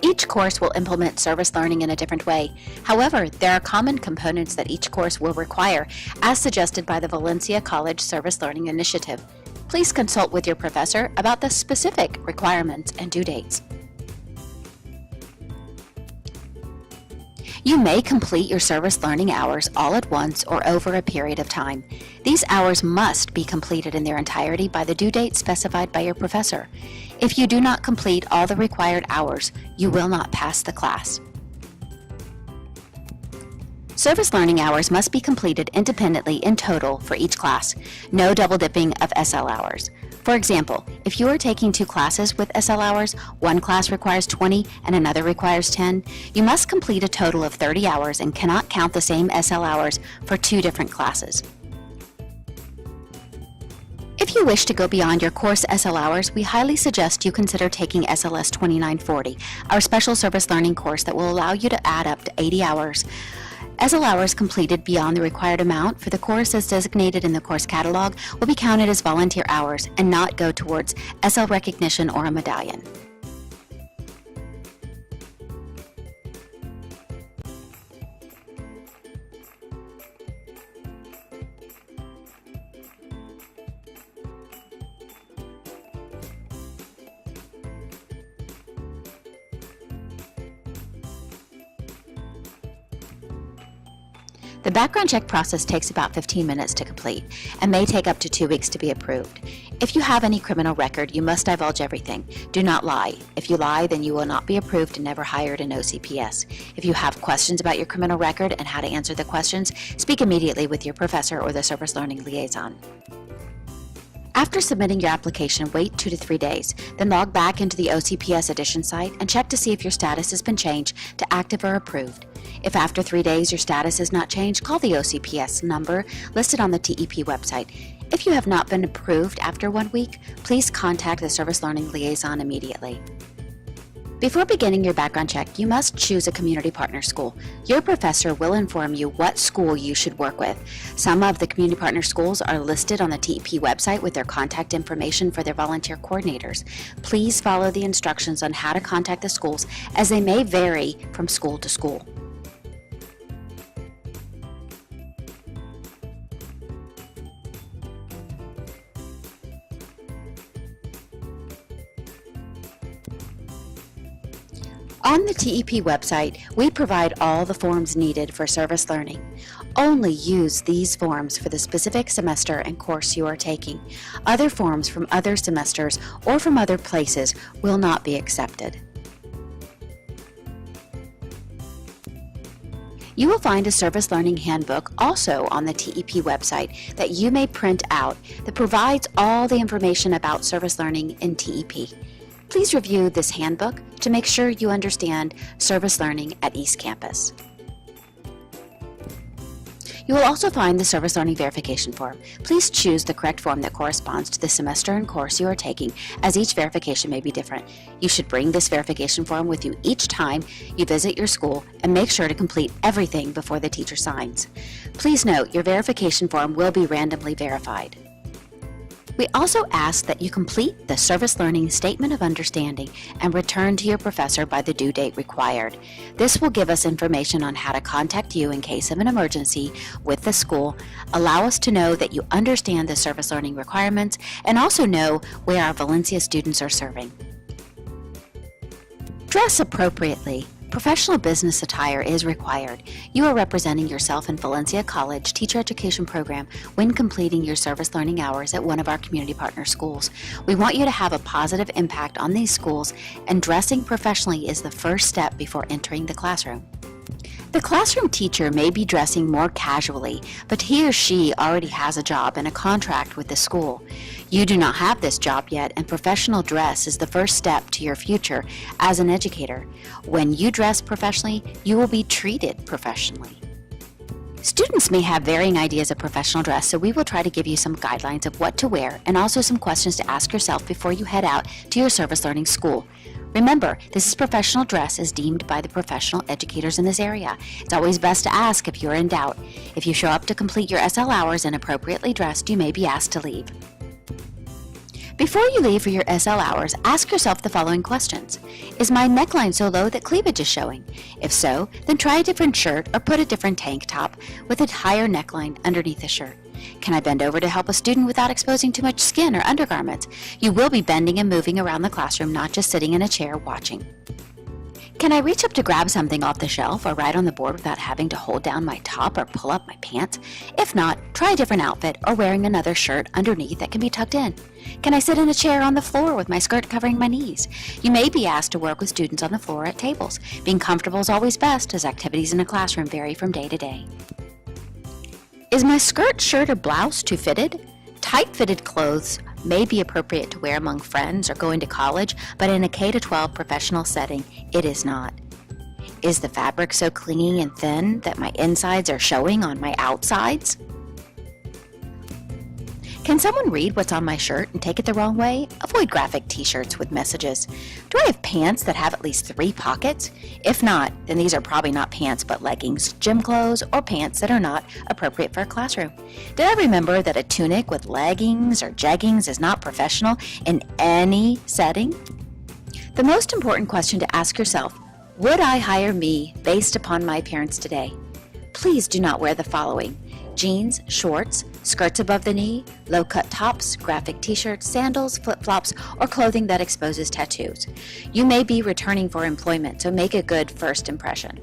Each course will implement service learning in a different way. However, there are common components that each course will require, as suggested by the Valencia College Service Learning Initiative. Please consult with your professor about the specific requirements and due dates. You may complete your service learning hours all at once or over a period of time. These hours must be completed in their entirety by the due date specified by your professor. If you do not complete all the required hours, you will not pass the class. Service learning hours must be completed independently in total for each class. No double dipping of SL hours. For example, if you are taking 2 classes with SL hours, one class requires 20 and another requires 10, you must complete a total of 30 hours and cannot count the same SL hours for 2 different classes. If you wish to go beyond your course SL hours, we highly suggest you consider taking SLS 2940, our special service learning course that will allow you to add up to 80 hours. SL hours completed beyond the required amount for the course as designated in the course catalog will be counted as volunteer hours and not go towards SL recognition or a medallion. The background check process takes about 15 minutes to complete and may take up to 2 weeks to be approved. If you have any criminal record, you must divulge everything. Do not lie. If you lie, then you will not be approved and never hired in OCPS. If you have questions about your criminal record and how to answer the questions, speak immediately with your professor or the service learning liaison. After submitting your application, wait 2 to 3 days, then log back into the OCPS Edition site and check to see if your status has been changed to active or approved. If after 3 days your status is not changed, call the OCPS number listed on the TEP website. If you have not been approved after 1 week, please contact the Service Learning Liaison immediately. Before beginning your background check, you must choose a community partner school. Your professor will inform you what school you should work with. Some of the community partner schools are listed on the TEP website with their contact information for their volunteer coordinators. Please follow the instructions on how to contact the schools as they may vary from school to school. On the TEP website, we provide all the forms needed for service learning. Only use these forms for the specific semester and course you are taking. Other forms from other semesters or from other places will not be accepted. You will find a service learning handbook also on the TEP website that you may print out that provides all the information about service learning in TEP. Please review this handbook to make sure you understand service learning at East Campus. You will also find the service learning verification form. Please choose the correct form that corresponds to the semester and course you are taking, as each verification may be different. You should bring this verification form with you each time you visit your school and make sure to complete everything before the teacher signs. Please note your verification form will be randomly verified. We also ask that you complete the Service Learning Statement of Understanding and return to your professor by the due date required. This will give us information on how to contact you in case of an emergency with the school, allow us to know that you understand the service learning requirements, and also know where our Valencia students are serving. Dress appropriately. Professional business attire is required. You are representing yourself in Valencia College Teacher Education Program when completing your service learning hours at one of our community partner schools. We want you to have a positive impact on these schools, and dressing professionally is the first step before entering the classroom. The classroom teacher may be dressing more casually, but he or she already has a job and a contract with the school. You do not have this job yet, and professional dress is the first step to your future as an educator. When you dress professionally, you will be treated professionally. Students may have varying ideas of professional dress, so we will try to give you some guidelines of what to wear and also some questions to ask yourself before you head out to your service learning school. Remember, this is professional dress as deemed by the professional educators in this area. It's always best to ask if you're in doubt. If you show up to complete your SL hours and appropriately dressed, you may be asked to leave. Before you leave for your SL hours, ask yourself the following questions. Is my neckline so low that cleavage is showing? If so, then try a different shirt or put a different tank top with a higher neckline underneath the shirt. Can I bend over to help a student without exposing too much skin or undergarments? You will be bending and moving around the classroom, not just sitting in a chair watching. Can I reach up to grab something off the shelf or write on the board without having to hold down my top or pull up my pants? If not, try a different outfit or wearing another shirt underneath that can be tucked in. Can I sit in a chair on the floor with my skirt covering my knees? You may be asked to work with students on the floor at tables. Being comfortable is always best, as activities in a classroom vary from day to day. Is my skirt, shirt, or blouse too fitted? Tight-fitted clothes may be appropriate to wear among friends or going to college, but in a K-12 professional setting, it is not. Is the fabric so clinging and thin that my insides are showing on my outsides? Can someone read what's on my shirt and take it the wrong way? Avoid graphic t-shirts with messages. Do I have pants that have at least 3 pockets? If not, then these are probably not pants but leggings, gym clothes, or pants that are not appropriate for a classroom. Did I remember that a tunic with leggings or jeggings is not professional in any setting? The most important question to ask yourself, would I hire me based upon my appearance today? Please do not wear the following: jeans, shorts, skirts above the knee, low-cut tops, graphic t-shirts, sandals, flip-flops, or clothing that exposes tattoos. You may be returning for employment, so make a good first impression.